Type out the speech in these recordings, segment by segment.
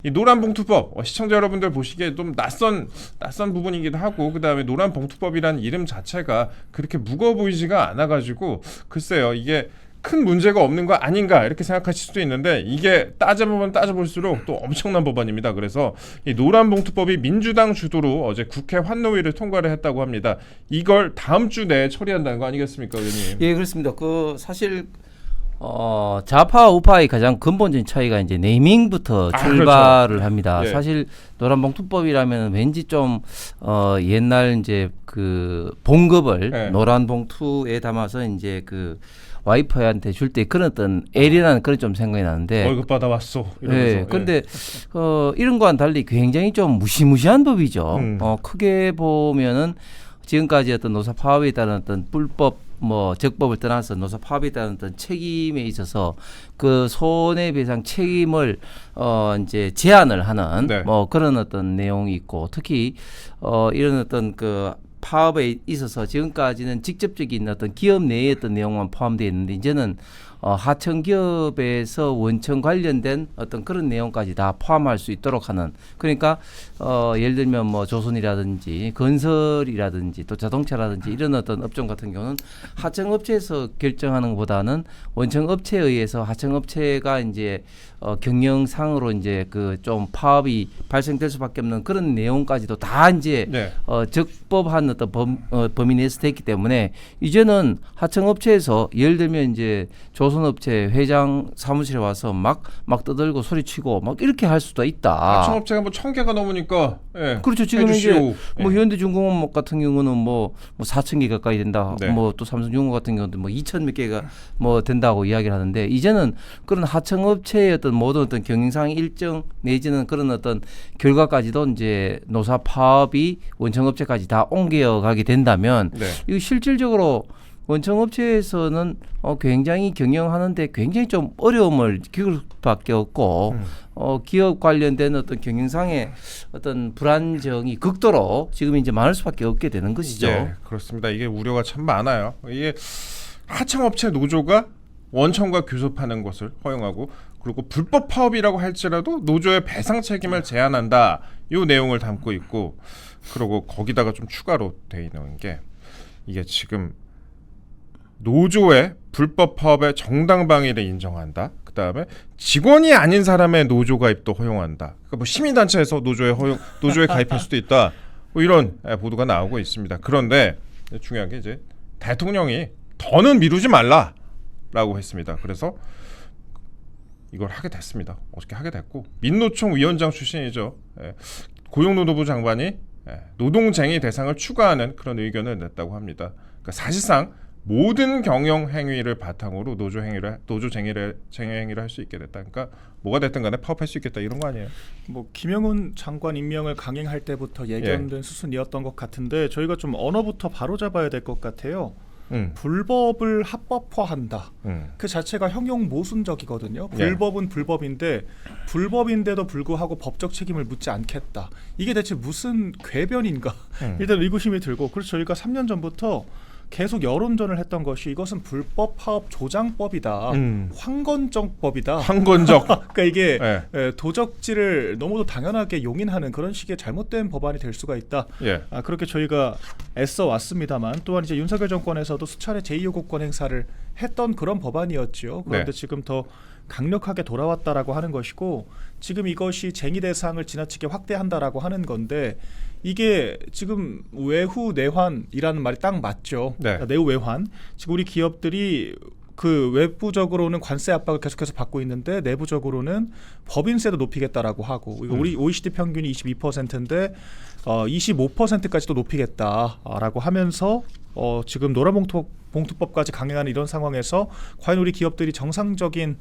이 노란봉투법 시청자 여러분들 보시기에 좀 낯선 부분이기도 하고, 그 다음에 노란봉투법이라는 이름 자체가 그렇게 무거워 보이지가 않아가지고 글쎄요, 이게 큰 문제가 없는 거 아닌가 이렇게 생각하실 수도 있는데, 이게 따져보면 따져볼수록 또 엄청난 법안입니다. 그래서 이 노란봉투법이 민주당 주도로 어제 국회 환노위를 통과를 했다고 합니다. 이걸 다음 주 내에 처리한다는 거 아니겠습니까, 의원님? 예, 그렇습니다. 사실 좌파 우파의 가장 근본적인 차이가 이제 네이밍부터 출발을 그렇죠. 합니다. 예. 사실 노란봉투법이라면 왠지 좀 옛날 이제 그 봉급을 예. 노란 봉투에 담아서 이제 그 와이프한테 줄 때 그런 어떤 애리라는 그런 좀 생각이 나는데. 월급 받아왔어. 이러면서. 네, 그런데 이런 거와는 달리 굉장히 좀 무시무시한 법이죠. 크게 보면은 지금까지 어떤 노사 파업에 따른 어떤 불법 적법을 떠나서 노사 파업에 따른 어떤 책임에 있어서 그 손해배상 책임을 이제 제한을 하는 네. 그런 어떤 내용이 있고, 특히 이런 어떤 그 파업에 있어서 지금까지는 직접적인 어떤 기업 내의 어떤 내용만 포함되어 있는데, 이제는 하청 기업에서 원청 관련된 어떤 그런 내용까지 다 포함할 수 있도록 하는, 그러니까 예를 들면 조선이라든지 건설이라든지 또 자동차라든지 이런 어떤 업종 같은 경우는 하청 업체에서 결정하는 것보다는 원청 업체에 의해서 하청 업체가 이제 경영상으로 이제 그 좀 파업이 발생될 수밖에 없는 그런 내용까지도 다 이제 네. 적법한 어떤 범위 내에서 됐기 때문에, 이제는 하청 업체에서 예를 들면 이제 조선업체 회장 사무실에 와서 막 떠들고 소리치고 막 이렇게 할 수도 있다. 하청업체가 1,000개가 넘으니까. 예. 그렇죠. 지금 이제 해주시오. 예. 현대중공업 같은 경우는 4,000개 가까이 된다. 네. 또 삼성중공업 같은 경우도 2,000 몇 개가 된다고 이야기를 하는데, 이제는 그런 하청업체의 어떤 모든 어떤 경영상 일정 내지는 그런 어떤 결과까지도 이제 노사 파업이 원청업체까지 다 옮겨가게 된다면, 네. 이거 실질적으로 원청업체에서는 굉장히 경영하는데 굉장히 좀 어려움을 겪을 수밖에 없고, 기업 관련된 어떤 경영상의 어떤 불안정이 극도로 지금 이제 많을 수밖에 없게 되는 것이죠. 네, 그렇습니다. 이게 우려가 참 많아요. 이게 하청업체 노조가 원청과 교섭하는 것을 허용하고, 그리고 불법 파업이라고 할지라도 노조의 배상 책임을 제한한다, 이 내용을 담고 있고, 그리고 거기다가 좀 추가로 돼 있는 게, 이게 지금 노조의 불법 파업의 정당 방위를 인정한다. 그 다음에 직원이 아닌 사람의 노조 가입도 허용한다. 그러니까 시민단체에서 노조에 가입할 수도 있다. 이런 보도가 나오고 있습니다. 그런데 중요한 게 이제 대통령이 더는 미루지 말라라고 했습니다. 그래서 이걸 하게 됐습니다. 어저께 하게 됐고, 민노총 위원장 출신이죠. 고용노동부 장관이 노동쟁의 대상을 추가하는 그런 의견을 냈다고 합니다. 그러니까 사실상 모든 경영 행위를 바탕으로 노조쟁의 행위를 할 수 있게 됐다. 그러니까 뭐가 됐든 간에 파업할 수 있겠다, 이런 거 아니에요? 김영훈 장관 임명을 강행할 때부터 예견된 수순이었던 것 같은데, 저희가 좀 언어부터 바로잡아야 될 것 같아요. 불법을 합법화한다. 그 자체가 형용 모순적이거든요. 불법은 불법인데 불법인데도 불구하고 법적 책임을 묻지 않겠다. 이게 대체 무슨 궤변인가? 일단 의구심이 들고, 그래서 저희가 3년 전부터 계속 여론전을 했던 것이, 이것은 불법 파업 조장법이다. 황건적법이다. 황건적. 그러니까 이게 도적질을 너무도 당연하게 용인하는 그런 식의 잘못된 법안이 될 수가 있다. 예. 그렇게 저희가 애써 왔습니다만, 또한 이제 윤석열 정권에서도 수차례 제2요구권 행사를 했던 그런 법안이었죠. 그런데 지금 더 강력하게 돌아왔다라고 하는 것이고, 지금 이것이 쟁의 대상을 지나치게 확대한다라고 하는 건데, 이게 지금 외후 내환이라는 말이 딱 맞죠. 네. 내후 외환. 지금 우리 기업들이 그 외부적으로는 관세 압박을 계속해서 받고 있는데, 내부적으로는 법인세도 높이겠다라고 하고, 우리 OECD 평균이 22%인데 25%까지도 높이겠다라고 하면서 지금 노란봉투법까지 강행하는 이런 상황에서 과연 우리 기업들이 정상적인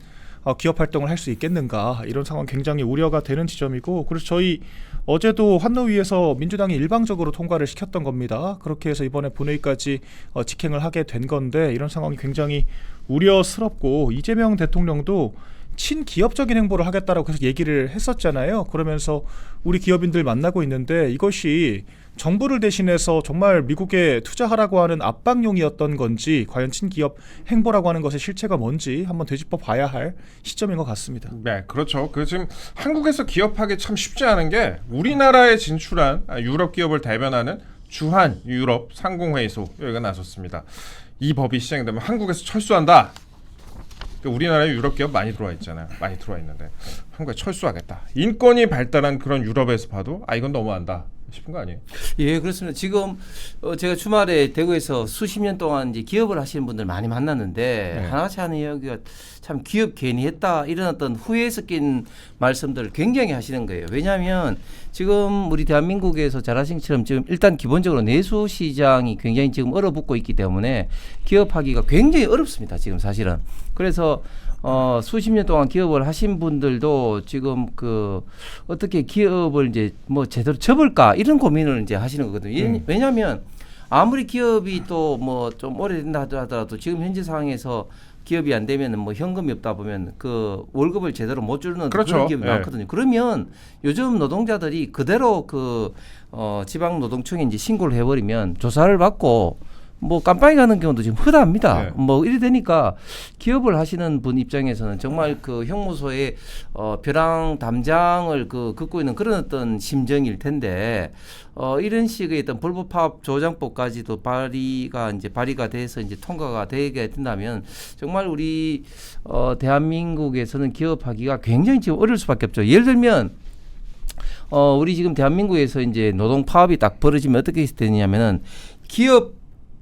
기업 활동을 할 수 있겠는가, 이런 상황 굉장히 우려가 되는 지점이고, 그래서 저희 어제도 환노위에서 민주당이 일방적으로 통과를 시켰던 겁니다. 그렇게 해서 이번에 본회의까지 직행을 하게 된 건데, 이런 상황이 굉장히 우려스럽고, 이재명 대통령도 친기업적인 행보를 하겠다라고 계속 얘기를 했었잖아요. 그러면서 우리 기업인들 만나고 있는데 이것이 정부를 대신해서 정말 미국에 투자하라고 하는 압박용이었던 건지 과연 친기업 행보라고 하는 것의 실체가 뭔지 한번 되짚어 봐야 할 시점인 것 같습니다. 네, 그렇죠. 그 지금 한국에서 기업하기 참 쉽지 않은 게 우리나라에 진출한 유럽 기업을 대변하는 주한 유럽 상공회의소 여기가 나섰습니다. 이 법이 시행되면 한국에서 철수한다. 우리나라에 유럽 기업 많이 들어와 있잖아요. 많이 들어와 있는데 한국에 철수하겠다. 인권이 발달한 그런 유럽에서 봐도 이건 너무한다 싶은 거 아니에요? 예, 그렇습니다. 지금 제가 주말에 대구에서 수십 년 동안 이제 기업을 하시는 분들 많이 만났는데 네. 하나같이 하는 이야기가 참 기업 괜히 했다 이런 어떤 후회 섞인 말씀들을 굉장히 하시는 거예요. 왜냐하면 지금 우리 대한민국에서 잘 아신 것처럼 지금 일단 기본적으로 내수 시장이 굉장히 지금 얼어붙고 있기 때문에 기업하기가 굉장히 어렵습니다. 지금 사실은. 그래서 수십 년 동안 기업을 하신 분들도 지금 그 어떻게 기업을 이제 뭐 제대로 접을까 이런 고민을 이제 하시는 거거든요. 왜냐하면 아무리 기업이 또 뭐 좀 오래된다 하더라도 지금 현재 상황에서 기업이 안 되면 뭐 현금이 없다 보면 그 월급을 제대로 못 주는 그렇죠. 그런 기업이 네. 많거든요. 그러면 요즘 노동자들이 그대로 그 지방 노동청에 이제 신고를 해버리면 조사를 받고 뭐 깜빵이 가는 경우도 지금 흔합니다. 네. 뭐 이래 되니까 기업을 하시는 분 입장에서는 정말 그 형무소의 벼랑 담장을 그 긋고 있는 그런 어떤 심정일 텐데 이런 식의 어떤 불법 파업 조장법까지도 발의가 돼서 이제 통과가 되게 된다면 정말 우리 대한민국에서는 기업하기가 굉장히 지금 어려울 수밖에 없죠. 예를 들면 우리 지금 대한민국에서 이제 노동 파업이 딱 벌어지면 어떻게 되냐면은 기업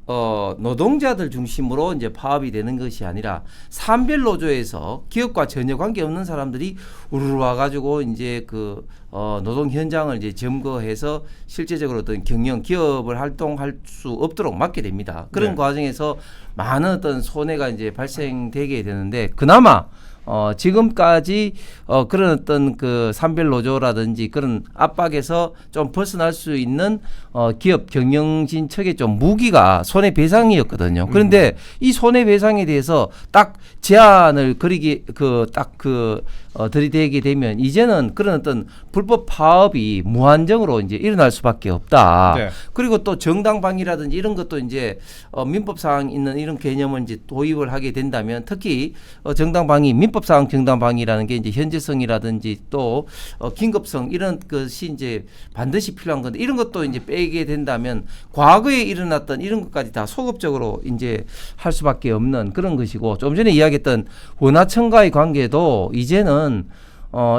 노동자들 중심으로 이제 파업이 되는 것이 아니라 산별 노조에서 기업과 전혀 관계 없는 사람들이 우르르 와가지고 이제 그 노동 현장을 이제 점거해서 실제적으로 어떤 기업을 활동할 수 없도록 막게 됩니다. 그런 네. 과정에서 많은 어떤 손해가 이제 발생되게 되는데 그나마 지금까지 그런 어떤 그 산별 노조라든지 그런 압박에서 좀 벗어날 수 있는 기업 경영진 측의 좀 무기가 손해배상이었거든요. 그런데 이 손해배상에 대해서 딱 제한을 들이대게 되면 이제는 그런 어떤 불법 파업이 무한정으로 이제 일어날 수밖에 없다. 네. 그리고 또 정당방위라든지 이런 것도 이제 민법상 있는 이런 개념을 이제 도입을 하게 된다면 특히 정당방위, 민법상 정당방위라는 게 이제 현재성이라든지 또 긴급성 이런 것이 이제 반드시 필요한 건데 이런 것도 이제 빼게 된다면 과거에 일어났던 이런 것까지 다 소급적으로 이제 할 수밖에 없는 그런 것이고 좀 전에 이야기했던 원하청과의 관계도 이제는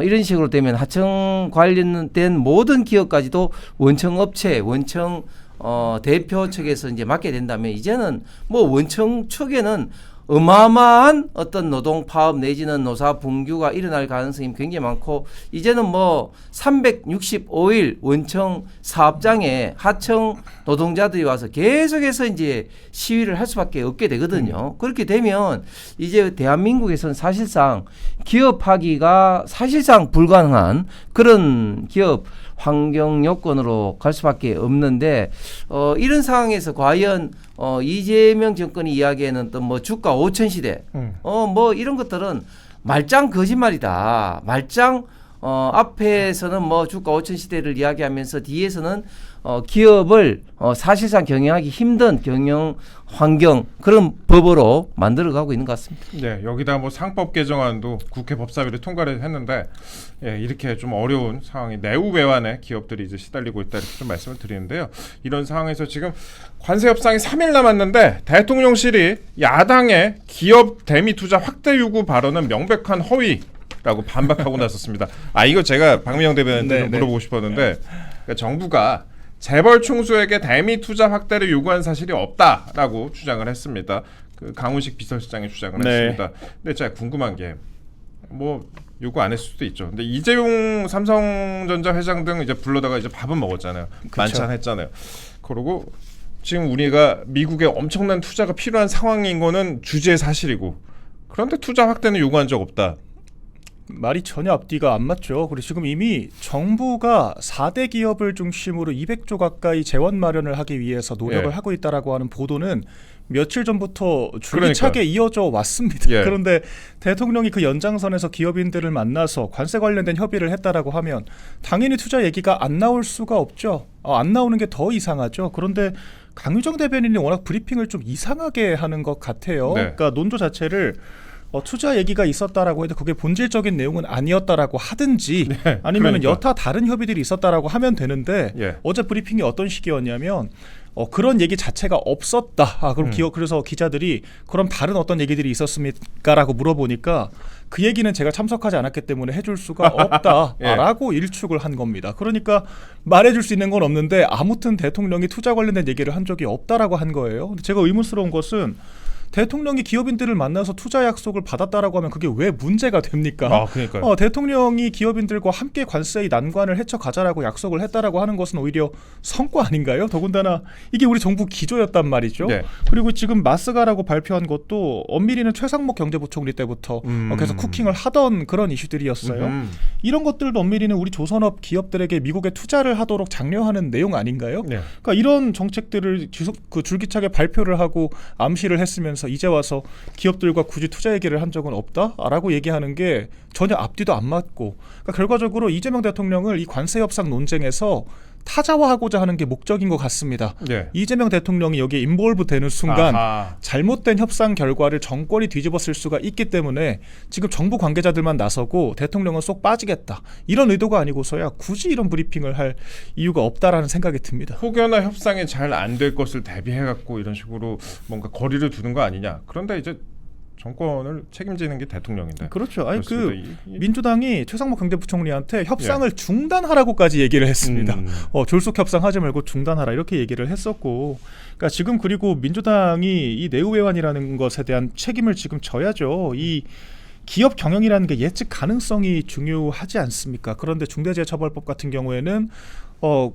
이런 식으로 되면 하청 관련된 모든 기업까지도 원청 업체, 원청 대표 측에서 이제 맡게 된다면 이제는 뭐 원청 측에는 어마어마한 어떤 노동 파업 내지는 노사 분규가 일어날 가능성이 굉장히 많고 이제는 뭐 365일 원청 사업장에 하청 노동자들이 와서 계속해서 이제 시위를 할 수밖에 없게 되거든요. 그렇게 되면 이제 대한민국에서는 사실상 기업하기가 사실상 불가능한 그런 기업 환경 요건으로 갈 수밖에 없는데 이런 상황에서 과연 이재명 정권이 이야기하는 또 뭐 주가 5천 시대 뭐 이런 것들은 말짱 거짓말이다. 말짱 앞에서는 뭐 주가 5천 시대를 이야기하면서 뒤에서는 기업을 사실상 경영하기 힘든 경영 환경 그런 법으로 만들어가고 있는 것 같습니다. 네, 여기다 뭐 상법 개정안도 국회 법사위를 통과를 했는데 이렇게 좀 어려운 상황이 내후배환에 기업들이 이제 시달리고 있다 이렇게 좀 말씀을 드리는데요. 이런 상황에서 지금 관세 협상이 3일 남았는데 대통령실이 야당의 기업 대미 투자 확대 요구 발언은 명백한 허위라고 반박하고 나섰습니다. 이거 제가 박민영 대변인한테 좀 물어보고 싶었는데 그러니까 정부가 재벌 총수에게 대미 투자 확대를 요구한 사실이 없다라고 주장을 했습니다. 그 강훈식 비서실장이 주장을 했습니다. 근데 제가 궁금한 게 뭐 요구 안 했을 수도 있죠. 근데 이재용 삼성전자 회장 등 이제 불러다가 이제 밥은 먹었잖아요. 만찬 했잖아요. 그리고 지금 우리가 미국에 엄청난 투자가 필요한 상황인 거는 주지의 사실이고 그런데 투자 확대는 요구한 적 없다. 말이 전혀 앞뒤가 안 맞죠. 그리고 지금 이미 정부가 4대 기업을 중심으로 200조 가까이 재원 마련을 하기 위해서 노력을 하고 있다라고 하는 보도는 며칠 전부터 줄기차게 이어져 왔습니다. 예. 그런데 대통령이 그 연장선에서 기업인들을 만나서 관세 관련된 협의를 했다라고 하면 당연히 투자 얘기가 안 나올 수가 없죠. 안 나오는 게 더 이상하죠. 그런데 강유정 대변인이 워낙 브리핑을 좀 이상하게 하는 것 같아요. 네. 그러니까 논조 자체를 투자 얘기가 있었다라고 해도 그게 본질적인 내용은 아니었다라고 하든지 아니면 그러니까. 여타 다른 협의들이 있었다라고 하면 되는데 예. 어제 브리핑이 어떤 식이었냐면 그런 얘기 자체가 없었다. 그럼 그래서 기자들이 그럼 다른 어떤 얘기들이 있었습니까라고 물어보니까 그 얘기는 제가 참석하지 않았기 때문에 해줄 수가 없다라고 예. 일축을 한 겁니다. 그러니까 말해줄 수 있는 건 없는데 아무튼 대통령이 투자 관련된 얘기를 한 적이 없다라고 한 거예요. 근데 제가 의문스러운 것은 대통령이 기업인들을 만나서 투자 약속을 받았다라고 하면 그게 왜 문제가 됩니까? 그러니까요. 대통령이 기업인들과 함께 관세의 난관을 헤쳐가자라고 약속을 했다라고 하는 것은 오히려 성과 아닌가요? 더군다나 이게 우리 정부 기조였단 말이죠. 네. 그리고 지금 마스가라고 발표한 것도 엄밀히는 최상목 경제부총리 때부터 계속 쿠킹을 하던 그런 이슈들이었어요. 이런 것들도 엄밀히는 우리 조선업 기업들에게 미국에 투자를 하도록 장려하는 내용 아닌가요? 네. 그러니까 이런 정책들을 줄기차게 발표를 하고 암시를 했으면서 이제 와서 기업들과 굳이 투자 얘기를 한 적은 없다라고 얘기하는 게 전혀 앞뒤도 안 맞고, 그러니까 결과적으로 이재명 대통령을 이 관세 협상 논쟁에서 타자화하고자 하는 게 목적인 것 같습니다. 네. 이재명 대통령이 여기에 인볼브 되는 순간 아하. 잘못된 협상 결과를 정권이 뒤집었을 수가 있기 때문에 지금 정부 관계자들만 나서고 대통령은 쏙 빠지겠다 이런 의도가 아니고서야 굳이 이런 브리핑을 할 이유가 없다라는 생각이 듭니다. 혹여나 협상이 잘 안 될 것을 대비해갖고 이런 식으로 뭔가 거리를 두는 거 아니냐. 그런데 이제 정권을 책임지는 게 대통령인데. 그렇죠. 아니 그렇습니다. 민주당이 최상목 경제부총리한테 협상을 중단하라고까지 얘기를 했습니다. 졸속 협상하지 말고 중단하라 이렇게 얘기를 했었고, 그러니까 지금 그리고 민주당이 이 내후외환이라는 것에 대한 책임을 지금 져야죠. 이 기업 경영이라는 게 예측 가능성이 중요하지 않습니까? 그런데 중대재해처벌법 같은 경우에는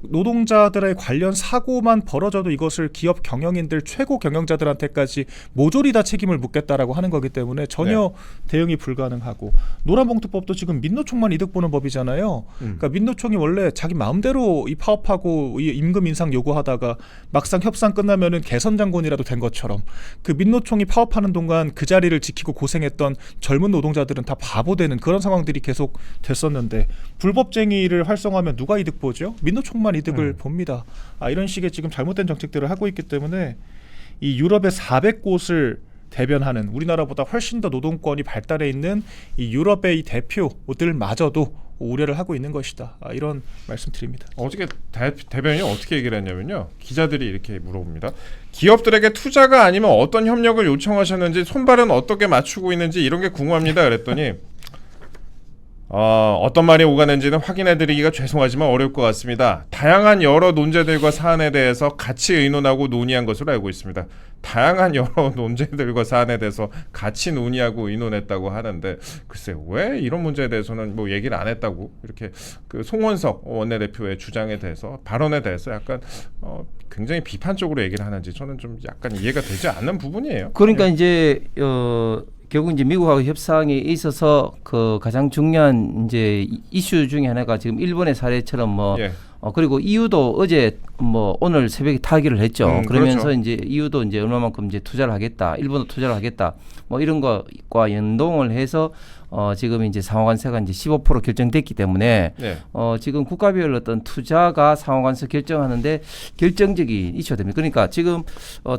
노동자들의 관련 사고만 벌어져도 이것을 기업 경영인들 최고 경영자들한테까지 모조리 다 책임을 묻겠다라고 하는 거기 때문에 전혀 대응이 불가능하고, 노란봉투법도 지금 민노총만 이득 보는 법이잖아요. 그러니까 민노총이 원래 자기 마음대로 이 파업하고 이 임금 인상 요구하다가 막상 협상 끝나면은 개선 장군이라도 된 것처럼 그 민노총이 파업하는 동안 그 자리를 지키고 고생했던 젊은 노동자들은 다 바보 되는 그런 상황들이 계속 됐었는데, 불법쟁이를 활성화하면 누가 이득 보죠? 민노총만 이득을 봅니다. 이런 식의 지금 잘못된 정책들을 하고 있기 때문에 이 유럽의 400곳을 대변하는, 우리나라보다 훨씬 더 노동권이 발달해 있는 이 유럽의 이 대표들마저도 우려를 하고 있는 것이다. 이런 말씀드립니다. 어저께 대변인이 어떻게 얘기를 했냐면요. 기자들이 이렇게 물어봅니다. 기업들에게 투자가 아니면 어떤 협력을 요청하셨는지, 손발은 어떻게 맞추고 있는지 이런 게 궁금합니다. 그랬더니 어떤 말이 오가는지는 확인해드리기가 죄송하지만 어려울 것 같습니다. 다양한 여러 논제들과 사안에 대해서 같이 의논하고 논의한 것으로 알고 있습니다. 다양한 여러 논제들과 사안에 대해서 같이 논의하고 의논했다고 하는데, 글쎄요, 왜 이런 문제에 대해서는 뭐 얘기를 안 했다고, 이렇게 그 송원석 원내대표의 주장에 대해서, 발언에 대해서 약간 굉장히 비판적으로 얘기를 하는지 저는 좀 약간 이해가 되지 않는 부분이에요. 그러니까 이제 결국 이제 미국하고 협상에 있어서 그 가장 중요한 이제 이슈 중에 하나가 지금 일본의 사례처럼 그리고 EU도 어제 오늘 새벽에 타결을 했죠. 그러면서 그렇죠. 이제 EU도 이제 얼마만큼 이제 투자를 하겠다, 일본도 투자를 하겠다, 이런 것과 연동을 해서 지금 이제 상호관세가 이제 15% 결정됐기 때문에 지금 국가별 어떤 투자가 상호관세 결정하는데 결정적인 이슈가 됩니다. 그러니까 지금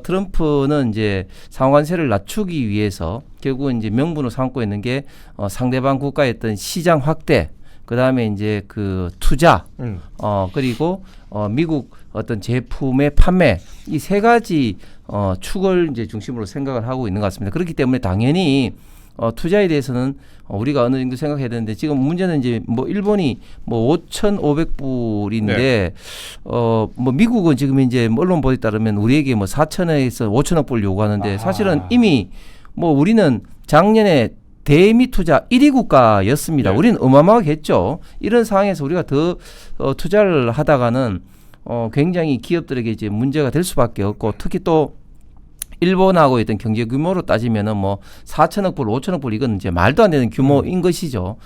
트럼프는 이제 상호관세를 낮추기 위해서 결국은 이제 명분으로 삼고 있는 게 상대방 국가의 어떤 시장 확대, 그 다음에 이제 그 투자, 그리고 미국 어떤 제품의 판매, 이 세 가지 축을 이제 중심으로 생각을 하고 있는 것 같습니다. 그렇기 때문에 당연히 투자에 대해서는 우리가 어느 정도 생각해야 되는데, 지금 문제는 이제 일본이 5,500불인데 미국은 지금 이제 언론 보도에 따르면 우리에게 4,000에서 5,000억 불 요구하는데, 사실은 이미 우리는 작년에 대미 투자 1위 국가였습니다. 우리는 어마어마하게 했죠. 이런 상황에서 우리가 더 투자를 하다가는 굉장히 기업들에게 이제 문제가 될 수밖에 없고, 특히 또 일본하고 있던 경제 규모로 따지면은 뭐 4천억 불, 5천억 불 이건 이제 말도 안 되는 규모인 것이죠.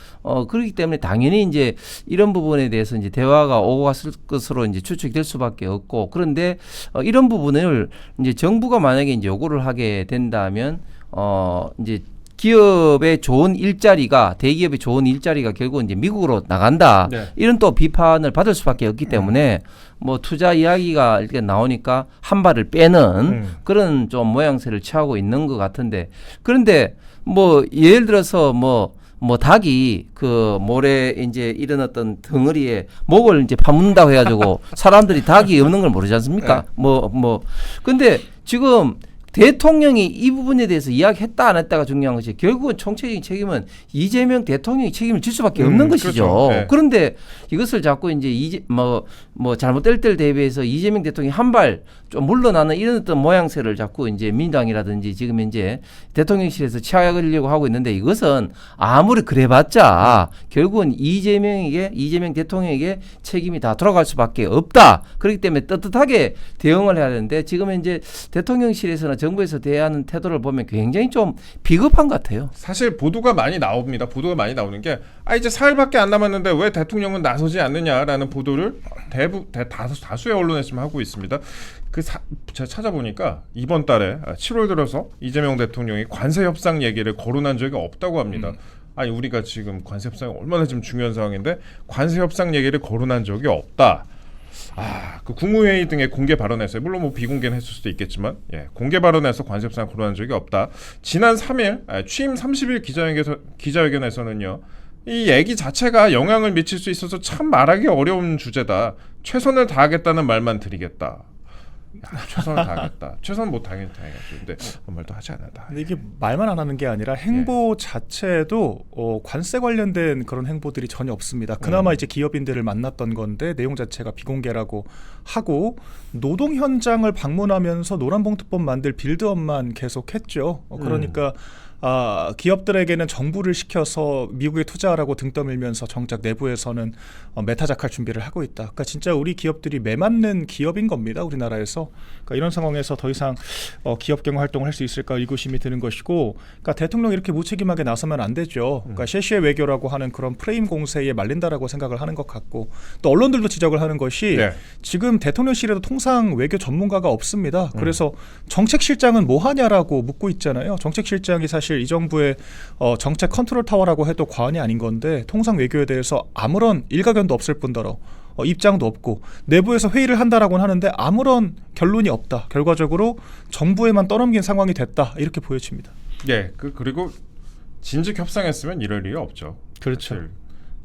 그렇기 때문에 당연히 이제 이런 부분에 대해서 이제 대화가 오고 갔을 것으로 이제 추측될 수밖에 없고 그런데 이런 부분을 이제 정부가 만약에 이제 요구를 하게 된다면 이제 기업의 좋은 일자리가 대기업의 좋은 일자리가 결국 이제 미국으로 나간다. 네. 이런 또 비판을 받을 수밖에 없기 때문에 뭐 투자 이야기가 이렇게 나오니까 한 발을 빼는 그런 좀 모양새를 취하고 있는 것 같은데 그런데 뭐 예를 들어서 뭐 닭이 그 모래 이제 이런 어떤 덩어리에 목을 이제 파묻는다고 해가지고 사람들이 닭이 없는 걸 모르지 않습니까? 근데 지금 대통령이 이 부분에 대해서 이야기했다 안 했다가 중요한 것이 결국은 총체적인 책임은 이재명 대통령이 책임을 질 수밖에 없는 것이죠. 그렇죠. 네. 그런데 이것을 자꾸 이제 잘못될 때를 대비해서 이재명 대통령이 한 발 좀 물러나는 이런 어떤 모양새를 자꾸 이제 민주당이라든지 지금 이제 대통령실에서 취하려고 하고 있는데 이것은 아무리 그래봤자 결국은 이재명 대통령에게 책임이 다 돌아갈 수밖에 없다. 그렇기 때문에 떳떳하게 대응을 해야 되는데 지금 이제 대통령실에서나 정부에서 대하는 태도를 보면 굉장히 좀 비겁한 것 같아요. 사실 보도가 많이 나옵니다. 보도가 많이 나오는 게 이제 4일밖에 안 남았는데 왜 대통령은 나서지 않느냐라는 보도를 다수의 언론에 지금 하고 있습니다. 제가 찾아보니까 이번 달에 7월 들어서 이재명 대통령이 관세 협상 얘기를 거론한 적이 없다고 합니다. 아니 우리가 지금 관세 협상이 얼마나 지금 중요한 상황인데 관세 협상 얘기를 거론한 적이 없다. 그 국무회의 등의 공개 발언에서 물론 뭐 비공개는 했을 수도 있겠지만 공개 발언에서 관세 협상을 거론한 적이 없다. 지난 3일 취임 30일 기자회견에서는요. 이 얘기 자체가 영향을 미칠 수 있어서 참 말하기 어려운 주제다. 최선을 다하겠다는 말만 드리겠다. 최선을 다하겠다. 최선 못 당연히 다해야죠. 근데 아무 말도 하지 않는다. 근데 이게 말만 안 하는 게 아니라 행보 자체도 관세 관련된 그런 행보들이 전혀 없습니다. 그나마 이제 기업인들을 만났던 건데 내용 자체가 비공개라고 하고 노동 현장을 방문하면서 노란봉투법 만들 빌드업만 계속했죠. 그러니까 기업들에게는 정부를 시켜서 미국에 투자하라고 등 떠밀면서 정작 내부에서는 메타작할 준비를 하고 있다. 그러니까 진짜 우리 기업들이 매맞는 기업인 겁니다. 우리나라에서. 그러니까 이런 상황에서 더 이상 기업 경영 활동을 할 수 있을까 의구심이 드는 것이고 그러니까 대통령이 이렇게 무책임하게 나서면 안 되죠. 그러니까 셰시의 외교라고 하는 그런 프레임 공세에 말린다라고 생각을 하는 것 같고 또 언론들도 지적을 하는 것이 지금 대통령실에도 통상 외교 전문가가 없습니다. 그래서 정책실장은 뭐 하냐라고 묻고 있잖아요. 정책실장이 사실 이 정부의 정책 컨트롤 타워라고 해도 과언이 아닌 건데 통상 외교에 대해서 아무런 일가견도 없을 뿐더러 입장도 없고 내부에서 회의를 한다라고는 하는데 아무런 결론이 없다. 결과적으로 정부에만 떠넘긴 상황이 됐다. 이렇게 보여집니다. 그리고 진즉 협상했으면 이럴 일이 없죠. 그렇죠. 사실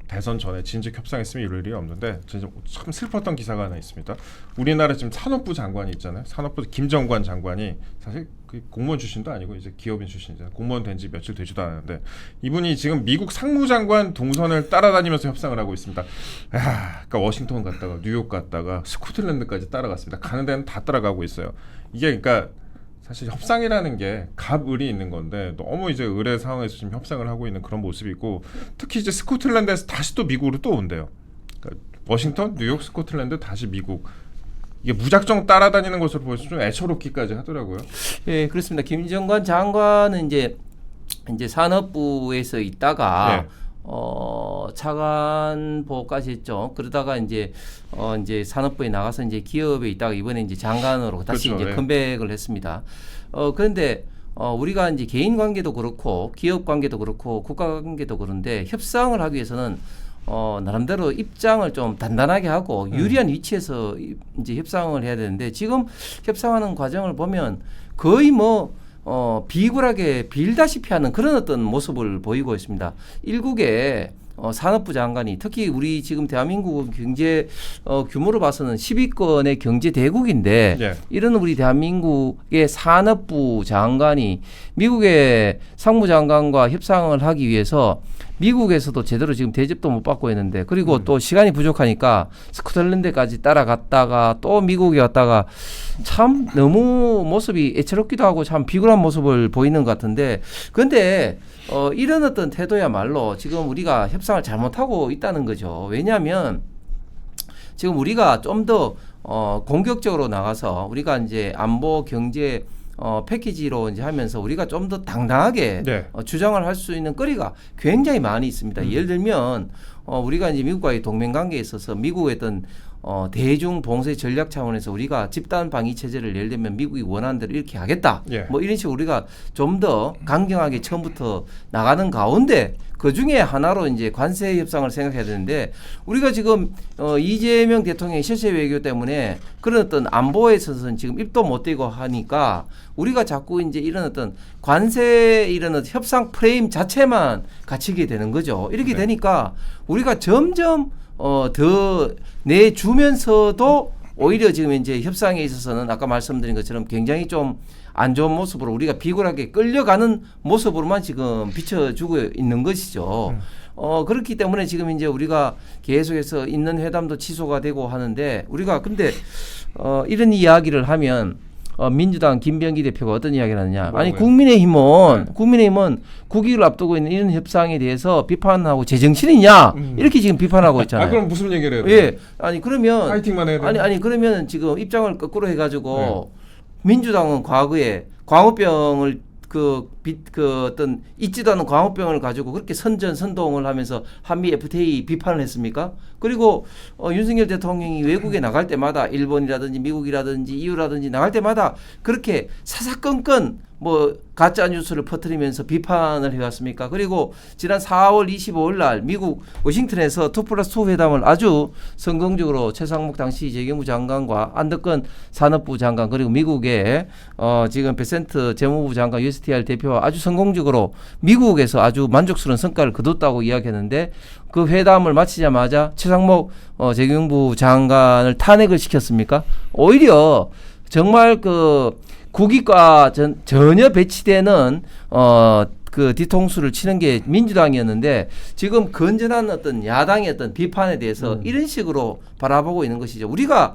대선 전에 진즉 협상했으면 이럴 일이 없는데 진짜 참 슬펐던 기사가 하나 있습니다. 우리나라 지금 산업부 장관이 있잖아요. 산업부 김정관 장관이 사실 그 공무원 출신도 아니고 이제 기업인 출신이잖아요. 공무원 된 지 며칠 되지도 않았는데 이분이 지금 미국 상무장관 동선을 따라다니면서 협상을 하고 있습니다. 그러니까 워싱턴 갔다가 뉴욕 갔다가 스코틀랜드까지 따라갔습니다. 가는 데는 다 따라가고 있어요. 이게 그러니까 사실 협상이라는 게 갑을이 있는 건데 너무 이제 의뢰 상황에서 지금 협상을 하고 있는 그런 모습이고 특히 이제 스코틀랜드에서 다시 또 미국으로 또 온대요. 그러니까 워싱턴, 뉴욕, 스코틀랜드 다시 미국. 이게 무작정 따라다니는 것으로 보여서 좀 애처롭기까지 하더라고요. 예, 그렇습니다. 김정관 장관은 이제 산업부에서 있다가 차관보까지 했죠. 그러다가 이제 산업부에 나가서 이제 기업에 있다가 이번에 이제 장관으로 다시 그렇죠. 이제 컴백을 했습니다. 그런데 우리가 이제 개인 관계도 그렇고 기업 관계도 그렇고 국가 관계도 그런데 협상을 하기 위해서는 나름대로 입장을 좀 단단하게 하고 유리한 위치에서 이제 협상을 해야 되는데 지금 협상하는 과정을 보면 거의 비굴하게 빌다시피 하는 그런 어떤 모습을 보이고 있습니다. 일국의 산업부 장관이 특히 우리 지금 대한민국 경제 규모로 봐서는 10위권의 경제 대국인데 이런 우리 대한민국의 산업부 장관이 미국의 상무장관과 협상을 하기 위해서 미국에서도 제대로 지금 대접도 못 받고 있는데 그리고 또 시간이 부족하니까 스코틀랜드까지 따라갔다가 또 미국에 왔다가 참 너무 모습이 애처롭기도 하고 참 비굴한 모습을 보이는 것 같은데 그런데 이런 어떤 태도야말로 지금 우리가 협상을 잘못하고 있다는 거죠. 왜냐하면 지금 우리가 좀 더 공격적으로 나가서 우리가 이제 안보 경제 패키지로 이제 하면서 우리가 좀 더 당당하게 네. 주장을 할 수 있는 거리가 굉장히 많이 있습니다. 예를 들면 우리가 이제 미국과의 동맹 관계에 있어서 미국의 어떤 대중 봉쇄 전략 차원에서 우리가 집단 방위 체제를 예를 들면 미국이 원하는 대로 이렇게 하겠다. 예. 뭐 이런 식으로 우리가 좀 더 강경하게 처음부터 나가는 가운데 그 중에 하나로 이제 관세 협상을 생각해야 되는데 우리가 지금 이재명 대통령의 실세 외교 때문에 그런 어떤 안보에 있어서는 지금 입도 못 대고 하니까 우리가 자꾸 이제 이런 어떤 관세 이런 어떤 협상 프레임 자체만 갇히게 되는 거죠. 이렇게 네. 되니까 우리가 점점 더 내주면서도 오히려 지금 이제 협상에 있어서는 아까 말씀드린 것처럼 굉장히 좀 안 좋은 모습으로 우리가 비굴하게 끌려가는 모습으로만 지금 비춰주고 있는 것이죠. 그렇기 때문에 지금 이제 우리가 계속해서 있는 회담도 취소가 되고 하는데 우리가 근데 이런 이야기를 하면 민주당 김병기 대표가 어떤 이야기를 하느냐. 아니 국민의힘은 국익을 앞두고 있는 이런 협상에 대해서 비판하고 제정신이냐 이렇게 지금 비판하고 있잖아요. 그럼 무슨 얘기를 해야 돼요? 예, 아니 그러면 파이팅만 해야 돼요? 아니 그러면 지금 입장을 거꾸로 해가지고 민주당은 과거에 광우병을 그 어떤 있지도 않은 광우병을 가지고 그렇게 선동을 하면서 한미 FTA 비판을 했습니까? 그리고 윤석열 대통령이 외국에 나갈 때마다 일본이라든지 미국이라든지 EU라든지 나갈 때마다 그렇게 사사건건 뭐 가짜 뉴스를 퍼뜨리면서 비판을 해왔습니까? 그리고 지난 4월 25일 날 미국 워싱턴에서 2+2 회담을 아주 성공적으로 최상목 당시 재경부 장관과 안덕건 산업부 장관 그리고 미국의 지금 베센트 재무부 장관 USTR 대표와 아주 성공적으로 미국에서 아주 만족스러운 성과를 거뒀다고 이야기했는데 그 회담을 마치자마자 최상목 재경부 장관을 탄핵을 시켰습니까? 오히려 정말 그 국익과 전혀 배치되는 그 뒤통수를 치는 게 민주당이었는데 지금 건전한 어떤 야당의 어떤 비판에 대해서 이런 식으로 바라보고 있는 것이죠. 우리가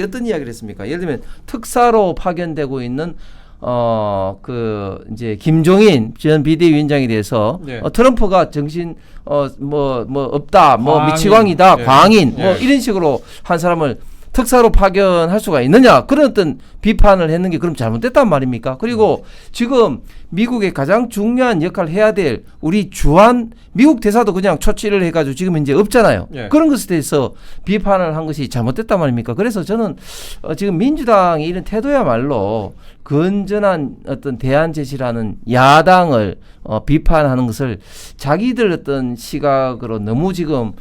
어떤 이야기를 했습니까? 예를 들면 특사로 파견되고 있는 그 이제 김종인 전 비대위원장에 대해서 예. 트럼프가 정신 뭐 없다, 뭐 광인. 미치광이다, 예. 광인 뭐 예. 이런 식으로 한 사람을 특사로 파견할 수가 있느냐 그런 어떤 비판을 했는 게 그럼 잘못됐단 말입니까? 그리고 지금 미국의 가장 중요한 역할을 해야 될 우리 주한 미국 대사도 그냥 초치를 해가지고 지금 이제 없잖아요. 예. 그런 것에 대해서 비판을 한 것이 잘못됐단 말입니까? 그래서 저는 지금 민주당의 이런 태도야말로 건전한 어떤 대안 제시라는 야당을 비판하는 것을 자기들 어떤 시각으로 너무 지금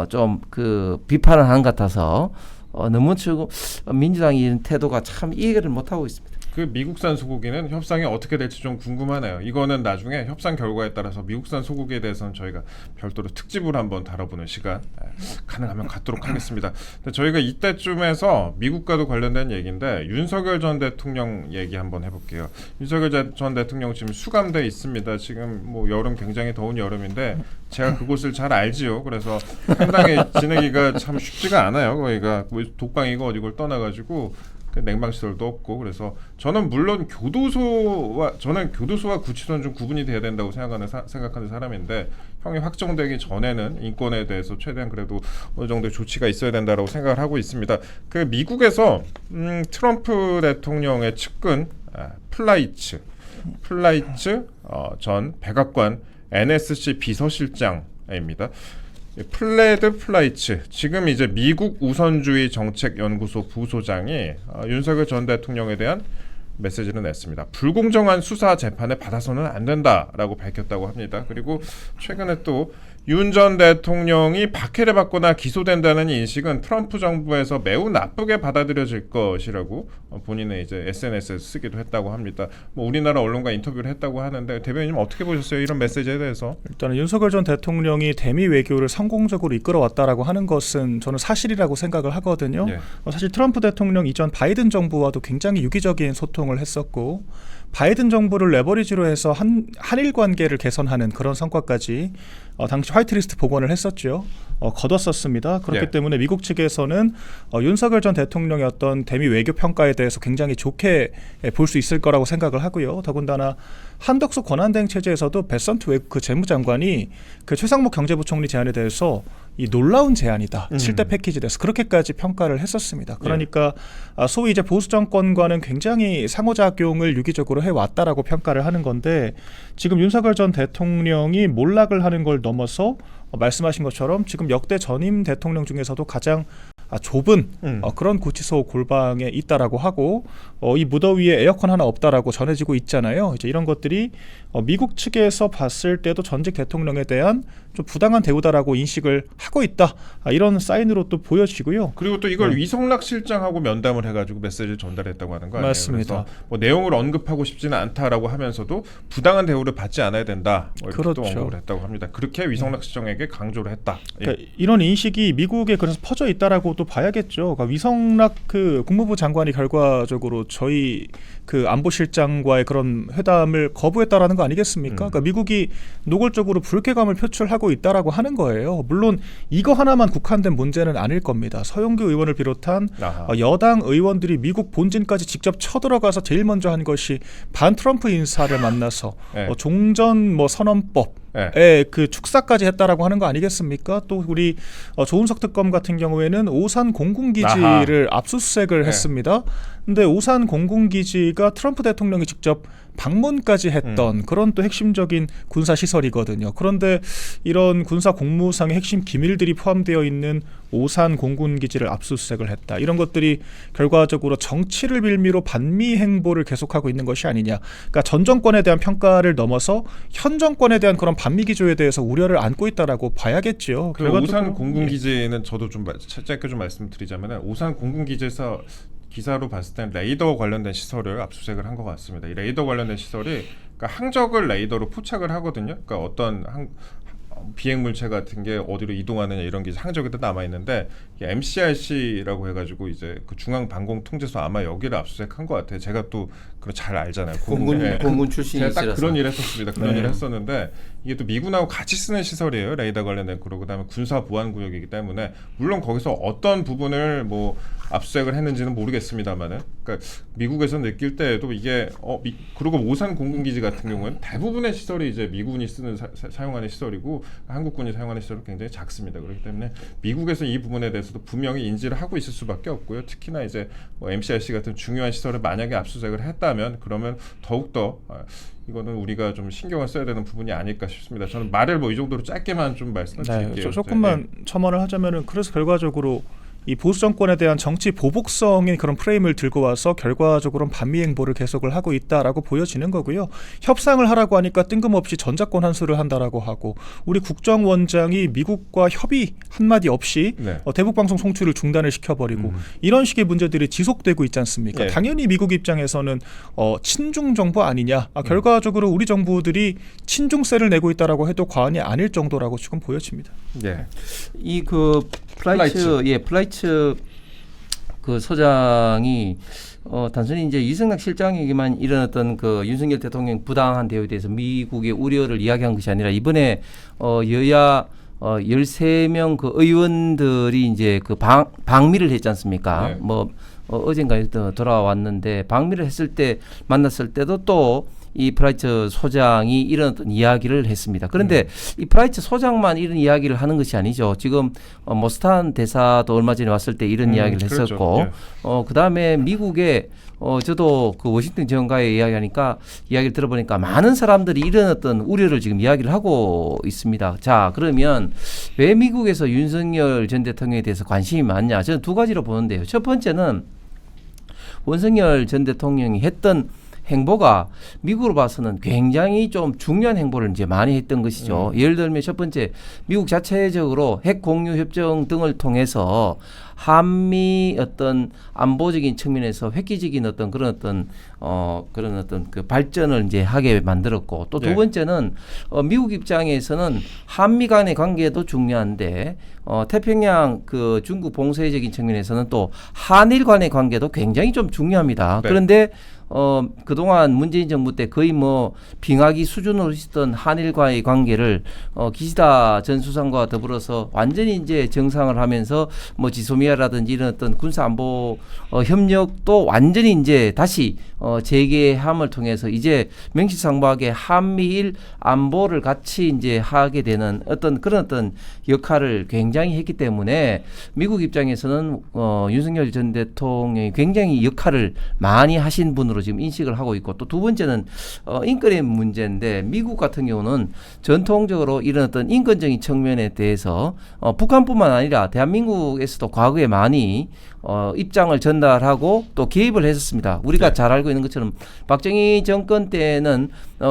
좀 그 비판을 하는 것 같아서 너무 지금 민주당이 이런 태도가 참 이해를 못하고 있습니다. 그 미국산 소고기는 협상이 어떻게 될지 좀 궁금하네요. 이거는 나중에 협상 결과에 따라서 미국산 소고기에 대해서는 저희가 별도로 특집으로 한번 다뤄보는 시간 가능하면 갖도록 하겠습니다. 근데 저희가 이때쯤에서 미국과도 관련된 얘기인데 윤석열 전 대통령 얘기 한번 해볼게요. 윤석열 전 대통령 지금 수감돼 있습니다. 지금 뭐 여름 굉장히 더운 여름인데 제가 그곳을 잘 알지요. 그래서 상당히 지내기가 참 쉽지가 않아요. 거기가 뭐 독방이고 어디걸 떠나가지고 냉방시설도 없고 그래서 저는 물론 교도소와 구치소는 좀 구분이 돼야 된다고 생각하는 사람인데 형이 확정되기 전에는 인권에 대해서 최대한 그래도 어느 정도의 조치가 있어야 된다라고 생각을 하고 있습니다. 그 미국에서 트럼프 대통령의 측근 플라이츠 전 백악관 NSC 비서실장입니다. 플레드 플라이츠 지금 이제 미국 우선주의 정책연구소 부소장이 윤석열 전 대통령에 대한 메시지를 냈습니다. 불공정한 수사 재판에 받아서는 안 된다라고 밝혔다고 합니다. 그리고 최근에 또 윤 전 대통령이 박해를 받거나 기소된다는 인식은 트럼프 정부에서 매우 나쁘게 받아들여질 것이라고 본인의 이제 SNS에 쓰기도 했다고 합니다. 뭐 우리나라 언론과 인터뷰를 했다고 하는데 대변인님 어떻게 보셨어요? 이런 메시지에 대해서? 일단은 윤석열 전 대통령이 대미 외교를 성공적으로 이끌어왔다라고 하는 것은 저는 사실이라고 생각을 하거든요. 예. 사실 트럼프 대통령 이전 바이든 정부와도 굉장히 유기적인 소통을 했었고 바이든 정부를 레버리지로 해서 한일 관계를 개선하는 그런 성과까지 당시 화이트리스트 복원을 했었죠. 거뒀었습니다. 그렇기 예. 때문에 미국 측에서는 윤석열 전 대통령의 어떤 대미 외교 평가에 대해서 굉장히 좋게 볼 수 있을 거라고 생각을 하고요. 더군다나 한덕수 권한대행 체제에서도 베선트 그 재무장관이 그 최상목 경제부총리 제안에 대해서 이 놀라운 제안이다. 7대 패키지에 대해서 그렇게까지 평가를 했었습니다. 그러니까 소위 이제 보수 정권과는 굉장히 상호작용을 유기적으로 해왔다라고 평가를 하는 건데 지금 윤석열 전 대통령이 몰락을 하는 걸 넘어서 말씀하신 것처럼 지금 역대 전임 대통령 중에서도 가장 좁은 그런 구치소 골방에 있다라고 하고 이 무더위에 에어컨 하나 없다라고 전해지고 있잖아요. 이제 이런 것들이 미국 측에서 봤을 때도 전직 대통령에 대한 좀 부당한 대우다라고 인식을 하고 있다. 이런 사인으로 또 보여지고요. 그리고 또 이걸 위성락 실장하고 면담을 해가지고 메시지를 전달했다고 하는 거 아니에요? 맞습니다. 그래서 뭐 내용을 언급하고 싶지는 않다라고 하면서도 부당한 대우를 받지 않아야 된다. 뭐 이렇게 또 그렇죠. 언급을 했다고 합니다. 그렇게 위성락 실장에게 강조를 했다. 그러니까 이런 인식이 미국에 그래서 퍼져 있다라고 또 봐야겠죠. 그러니까 위성락 그 국무부 장관이 결과적으로 저희 그 안보실장과의 그런 회담을 거부했다라는 거 아니겠습니까? 그러니까 미국이 노골적으로 불쾌감을 표출하고 있다라고 하는 거예요. 물론 이거 하나만 국한된 문제는 아닐 겁니다. 서영교 의원을 비롯한 여당 의원들이 미국 본진까지 직접 쳐들어가서 제일 먼저 한 것이 반 트럼프 인사를 만나서 네. 종전 뭐 선언법 그 축사까지 했다라고 하는 거 아니겠습니까? 또 우리 조은석 특검 같은 경우에는 오산 공군기지를 압수수색을 했습니다. 근데 오산 공군기지가 트럼프 대통령이 직접 방문까지 했던 그런 또 핵심적인 군사 시설이거든요. 그런데 이런 군사 공무상의 핵심 기밀들이 포함되어 있는 오산 공군기지를 압수수색을 했다. 이런 것들이 결과적으로 정치를 빌미로 반미 행보를 계속하고 있는 것이 아니냐. 그러니까 전 정권에 대한 평가를 넘어서 현 정권에 대한 그런 반미 기조에 대해서 우려를 안고 있다라고 봐야겠죠. 그 오산 공군기지는 저도 좀 짧게 좀 말씀드리자면 오산 공군기지에서 기사로 봤을 땐 레이더 관련된 시설을 압수수색을 한 것 같습니다. 이 레이더 관련된 시설이 그러니까 항적을 레이더로 포착을 하거든요. 그러니까 어떤 비행 물체 같은 게 어디로 이동하느냐 이런 게 항적에도 남아 있는데 MCRC라고 해가지고 이제 그 중앙 방공 통제소 아마 여기를 압수수색한 것 같아요. 제가 또 그걸 잘 알잖아요. 공군 출신이시라서 제가 딱 그런 일 했었습니다. 그런 일을 했었는데 이게 또 미군하고 같이 쓰는 시설이에요. 레이더 관련된 그러고 그다음에 군사 보안 구역이기 때문에 물론 거기서 어떤 부분을 뭐 압수수색을 했는지는 모르겠습니다만은 그러니까 미국에서 느낄 때에도 이게 그리고 오산 공군기지 같은 경우는 대부분의 시설이 이제 미군이 쓰는 사용하는 시설이고 한국군이 사용하는 시설은 굉장히 작습니다. 그렇기 때문에 미국에서 이 부분에 대해서도 분명히 인지를 하고 있을 수밖에 없고요. 특히나 이제 뭐 MCRC 같은 중요한 시설을 만약에 압수수색을 했다면 그러면 더욱더 이거는 우리가 좀 신경을 써야 되는 부분이 아닐까 싶습니다. 저는 말을 뭐 이 정도로 짧게만 좀 말씀을 드릴게요. 조금만 첨언을 하자면은 그래서 결과적으로 이 보수 정권에 대한 정치 보복성의 그런 프레임을 들고 와서 결과적으로는 반미 행보를 계속을 하고 있다라고 보여지는 거고요. 협상을 하라고 하니까 뜬금없이 전작권 환수를 한다라고 하고 우리 국정원장이 미국과 협의 한마디 없이 대북 방송 송출을 중단을 시켜버리고 이런 식의 문제들이 지속되고 있지 않습니까? 당연히 미국 입장에서는 친중 정부 아니냐. 결과적으로 우리 정부들이 친중세를 내고 있다라고 해도 과언이 아닐 정도라고 지금 보여집니다. 이 그 플라이츠 그 소장이 단순히 이제 유승락 실장에게만 일어났던 그 윤석열 대통령 부당한 대우에 대해서 미국의 우려를 이야기한 것이 아니라 이번에 여야 13명 그 의원들이 이제 그 방미를 했지 않습니까? 어젠가에 돌아왔는데 방미를 했을 때 만났을 때도 또 이 프라이츠 소장이 이런 어떤 이야기를 했습니다. 그런데 이 프라이츠 소장만 이런 이야기를 하는 것이 아니죠. 지금 모스탄 대사도 얼마 전에 왔을 때 이런 이야기를 했었고, 그다음에 미국에 저도 그 워싱턴 정가에 이야기를 들어보니까 많은 사람들이 이런 어떤 우려를 지금 이야기를 하고 있습니다. 자, 그러면 왜 미국에서 윤석열 전 대통령에 대해서 관심이 많냐? 저는 두 가지로 보는데요. 첫 번째는 윤석열 전 대통령이 했던 행보가 미국으로 봐서는 굉장히 좀 중요한 행보를 이제 많이 했던 것이죠. 예를 들면 첫 번째, 미국 자체적으로 핵 공유 협정 등을 통해서 한미 어떤 안보적인 측면에서 획기적인 어떤 그런 어떤 그 발전을 이제 하게 만들었고 또 두 번째는 미국 입장에서는 한미 간의 관계도 중요한데 태평양 그 중국 봉쇄적인 측면에서는 또 한일 간의 관계도 굉장히 좀 중요합니다. 그런데 그동안 문재인 정부 때 거의 뭐 빙하기 수준으로 있었던 한일과의 관계를 기시다 전 수상과 더불어서 완전히 이제 정상을 하면서 뭐 지소미아라든지 이런 어떤 군사 안보 협력도 완전히 이제 다시 재개함을 통해서 이제 명실상부하게 한미일 안보를 같이 이제 하게 되는 어떤 그런 어떤 역할을 굉장히 했기 때문에 미국 입장에서는 윤석열 전 대통령이 굉장히 역할을 많이 하신 분으로 지금 인식을 하고 있고, 또 두 번째는 인권의 문제인데, 미국 같은 경우는 전통적으로 이런 어떤 인권적인 측면에 대해서 북한뿐만 아니라 대한민국에서도 과거에 많이 입장을 전달하고 또 개입을 했었습니다. 우리가 잘 알고 있는 것처럼 박정희 정권 때는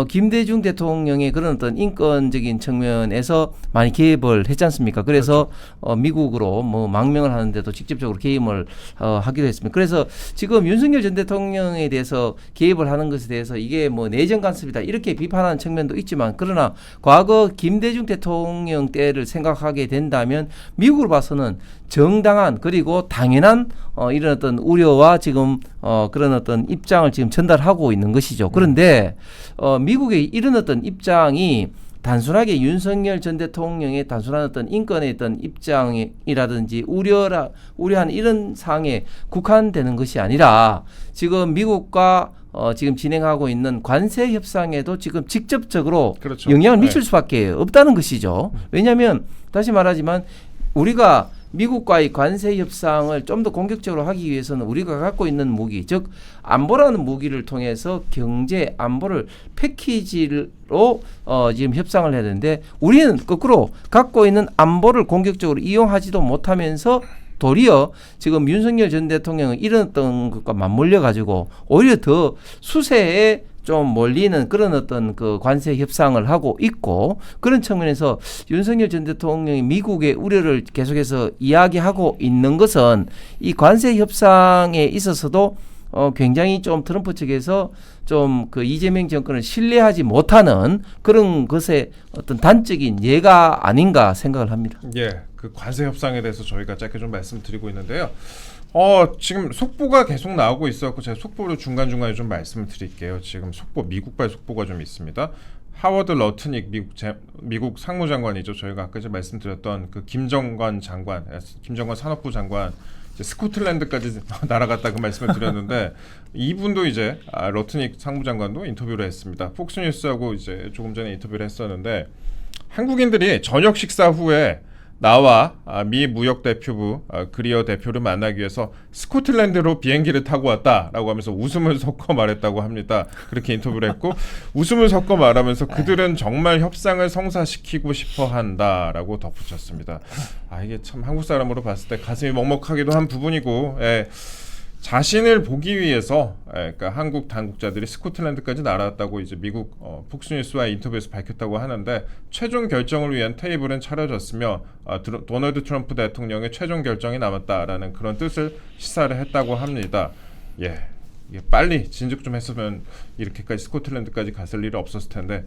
김대중 대통령의 그런 어떤 인권적인 측면에서 많이 개입을 했지 않습니까? 그래서 미국으로 뭐 망명을 하는데도 직접적으로 개입을 하기도 했습니다. 그래서 지금 윤석열 전 대통령에 대해서 개입을 하는 것에 대해서 이게 뭐 내정 간섭이다 이렇게 비판하는 측면도 있지만, 그러나 과거 김대중 대통령 때를 생각하게 된다면 미국으로 봐서는 정당한 그리고 당연한 이런 어떤 우려와 지금 그런 어떤 입장을 지금 전달하고 있는 것이죠. 그런데 미국의 이런 어떤 입장이 단순하게 윤석열 전 대통령의 단순한 어떤 인권의 어떤 입장이라든지 우려한 이런 사항에 국한되는 것이 아니라, 지금 미국과 지금 진행하고 있는 관세 협상에도 지금 직접적으로 그렇죠. 영향을 미칠 수밖에 없다는 것이죠. 왜냐하면 다시 말하지만 우리가 미국과의 관세 협상을 좀 더 공격적으로 하기 위해서는 우리가 갖고 있는 무기, 즉 안보라는 무기를 통해서 경제 안보를 패키지로 지금 협상을 해야 되는데, 우리는 거꾸로 갖고 있는 안보를 공격적으로 이용하지도 못하면서 도리어 지금 윤석열 전 대통령은 이런 어떤 것과 맞물려 가지고 오히려 더 수세에 좀 몰리는 그런 어떤 그 관세 협상을 하고 있고, 그런 측면에서 윤석열 전 대통령이 미국의 우려를 계속해서 이야기하고 있는 것은 이 관세 협상에 있어서도 굉장히 좀 트럼프 측에서 좀 그 이재명 정권을 신뢰하지 못하는 그런 것의 어떤 단적인 예가 아닌가 생각을 합니다. 예, 그 관세 협상에 대해서 저희가 짧게 좀 말씀드리고 있는데요. 지금 속보가 계속 나오고 있어서 제가 속보를 중간중간에 좀 말씀을 드릴게요. 지금 속보, 미국발 속보가 좀 있습니다. 하워드 러트닉 미국 상무장관이죠. 저희가 아까 이제 말씀드렸던 그 김정관 산업부 장관, 이제 스코틀랜드까지 날아갔다 그 말씀을 드렸는데 이분도 이제 러트닉 상무장관도 인터뷰를 했습니다. 폭스뉴스하고 이제 조금 전에 인터뷰를 했었는데, 한국인들이 저녁 식사 후에 나와 미 무역대표부 그리어 대표를 만나기 위해서 스코틀랜드로 비행기를 타고 왔다라고 하면서 웃음을 섞어 말했다고 합니다. 그렇게 인터뷰를 했고, 웃음을 섞어 말하면서 그들은 정말 협상을 성사시키고 싶어 한다라고 덧붙였습니다. 이게 참 한국 사람으로 봤을 때 가슴이 먹먹하기도 한 부분이고, 자신을 보기 위해서 그러니까 한국 당국자들이 스코틀랜드까지 날아왔다고 이제 미국 폭스뉴스와 인터뷰에서 밝혔다고 하는데, 최종 결정을 위한 테이블은 차려졌으며 도널드 트럼프 대통령의 최종 결정이 남았다라는 그런 뜻을 시사를 했다고 합니다. 이게 빨리 진즉 좀 했으면 이렇게까지 스코틀랜드까지 갔을 일이 없었을 텐데,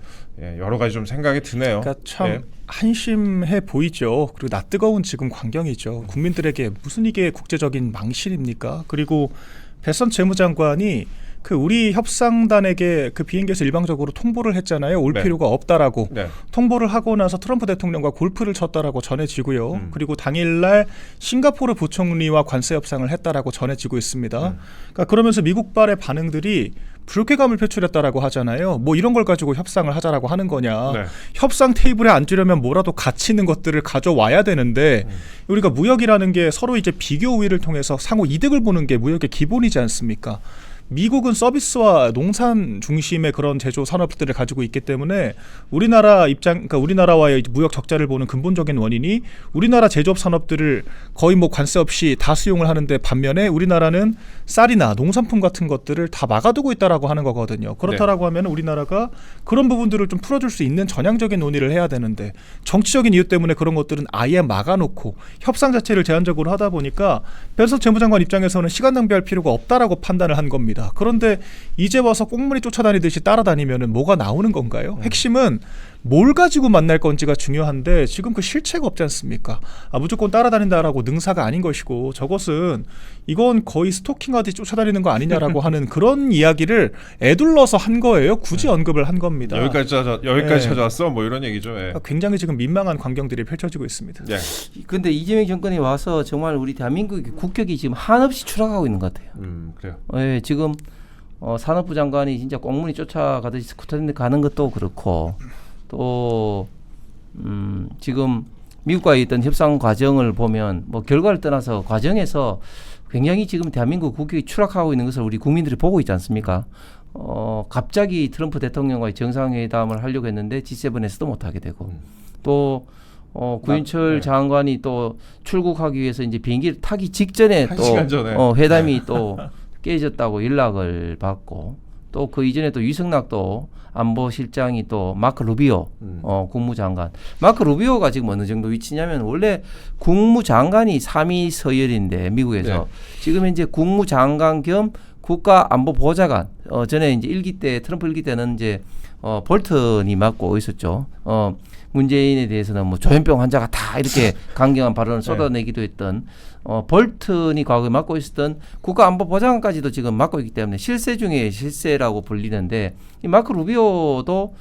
여러 가지 좀 생각이 드네요. 그러니까 참 한심해 보이죠. 그리고 낯뜨거운 지금 광경이죠. 국민들에게 무슨 이게 국제적인 망신입니까? 그리고 베선 재무장관이 그 우리 협상단에게 그 비행기에서 일방적으로 통보를 했잖아요. 올 필요가 없다라고. 통보를 하고 나서 트럼프 대통령과 골프를 쳤다라고 전해지고요. 그리고 당일날 싱가포르 부총리와 관세 협상을 했다라고 전해지고 있습니다. 그러니까 그러면서 미국발의 반응들이 불쾌감을 표출했다라고 하잖아요. 뭐 이런 걸 가지고 협상을 하자라고 하는 거냐. 협상 테이블에 앉으려면 뭐라도 가치 있는 것들을 가져와야 되는데, 우리가 무역이라는 게 서로 이제 비교 우위를 통해서 상호 이득을 보는 게 무역의 기본이지 않습니까? 미국은 서비스와 농산 중심의 그런 제조 산업들을 가지고 있기 때문에 그러니까 우리나라와의 무역 적자를 보는 근본적인 원인이 우리나라 제조업 산업들을 거의 뭐 관세 없이 다 수용을 하는데, 반면에 우리나라는 쌀이나 농산품 같은 것들을 다 막아두고 있다라고 하는 거거든요. 그렇다라고 하면 우리나라가 그런 부분들을 좀 풀어줄 수 있는 전향적인 논의를 해야 되는데, 정치적인 이유 때문에 그런 것들은 아예 막아놓고 협상 자체를 제한적으로 하다 보니까 베선 재무장관 입장에서는 시간 낭비할 필요가 없다라고 판단을 한 겁니다. 그런데 이제 와서 꽁무니 쫓아다니듯이 따라다니면은 뭐가 나오는 건가요? 핵심은 뭘 가지고 만날 건지가 중요한데 지금 그 실체가 없지 않습니까? 무조건 따라다닌다라고 능사가 아닌 것이고 저것은 이건 거의 스토킹하듯이 쫓아다니는 거 아니냐라고 하는 그런 이야기를 애둘러서 한 거예요. 굳이 언급을 한 겁니다. 여기까지 네. 찾아왔어 뭐 이런 얘기죠. 예. 굉장히 지금 민망한 광경들이 펼쳐지고 있습니다. 예. 근데 이재명 정권이 와서 정말 우리 대한민국의 국격이 지금 한없이 추락하고 있는 것 같아요. 그래요. 예, 지금 산업부 장관이 진짜 꽁무니 쫓아가듯이 스쿠터인데 가는 것도 그렇고 또 지금 미국과의 있던 협상 과정을 보면 뭐 결과를 떠나서 과정에서 굉장히 지금 대한민국 국격이 추락하고 있는 것을 우리 국민들이 보고 있지 않습니까? 갑자기 트럼프 대통령과의 정상회담을 하려고 했는데 G7에서도 못하게 되고 또 구인철 장관이 또 출국하기 위해서 이제 비행기를 타기 직전에 한 또 시간 전에. 회담이 또 깨졌다고 연락을 받고 또 그 이전에 또 유승낙도 안보실장이 또 마크 루비오 국무장관 마크 루비오가 지금 어느 정도 위치냐면 원래 국무장관이 3위 서열인데 미국에서 네. 지금 이제 국무장관 겸 국가안보보좌관 전에 이제 트럼프 일기 때는 이제 볼턴이 맡고 있었죠. 문재인에 대해서는 뭐 조현병 환자가 다 이렇게 강경한 발언을 쏟아내기도 했던 볼턴이 과거에 맡고 있었던 국가안보보좌관까지도 지금 맡고 있기 때문에 실세 중에 실세라고 불리는데 이 마크 루비오도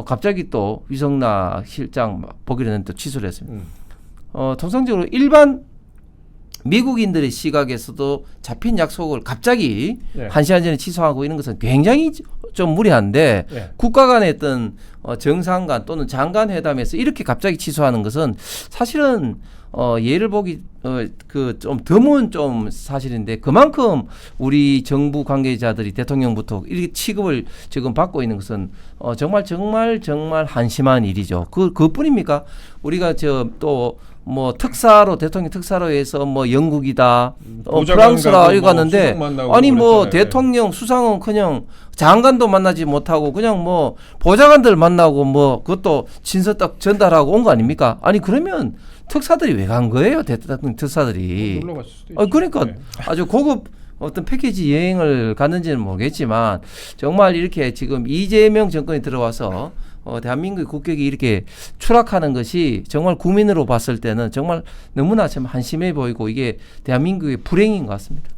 갑자기 또 유성락 실장 보기로 했는데 또 취소를 했습니다. 통상적으로 일반 미국인들의 시각에서도 잡힌 약속을 갑자기 예. 한 시간 전에 취소하고 이런 것은 굉장히 좀 무리한데 예. 국가 간의 어떤 정상간 또는 장관 회담에서 이렇게 갑자기 취소하는 것은 사실은 예를 보기 그 좀 드문 좀 사실인데 그만큼 우리 정부 관계자들이 대통령부터 이렇게 취급을 지금 받고 있는 것은 정말 한심한 일이죠. 그뿐입니까? 우리가 또 뭐 특사로 대통령 특사로 해서 뭐 영국이다, 프랑스라 이거 갔는데 아니 뭐 대통령 수상은커녕 장관도 만나지 못하고 그냥 뭐 보좌관들 만나고 뭐 그것도 친서 딱 전달하고 온 거 아닙니까? 아니 그러면 특사들이 왜 간 거예요? 대통령 특사들이. 놀러 갔을 수도 있죠. 그러니까 네. 아주 고급 어떤 패키지 여행을 갔는지는 모르겠지만 정말 이렇게 지금 이재명 정권이 들어와서 대한민국의 국격이 이렇게 추락하는 것이 정말 국민으로 봤을 때는 정말 너무나 참 한심해 보이고 이게 대한민국의 불행인 것 같습니다.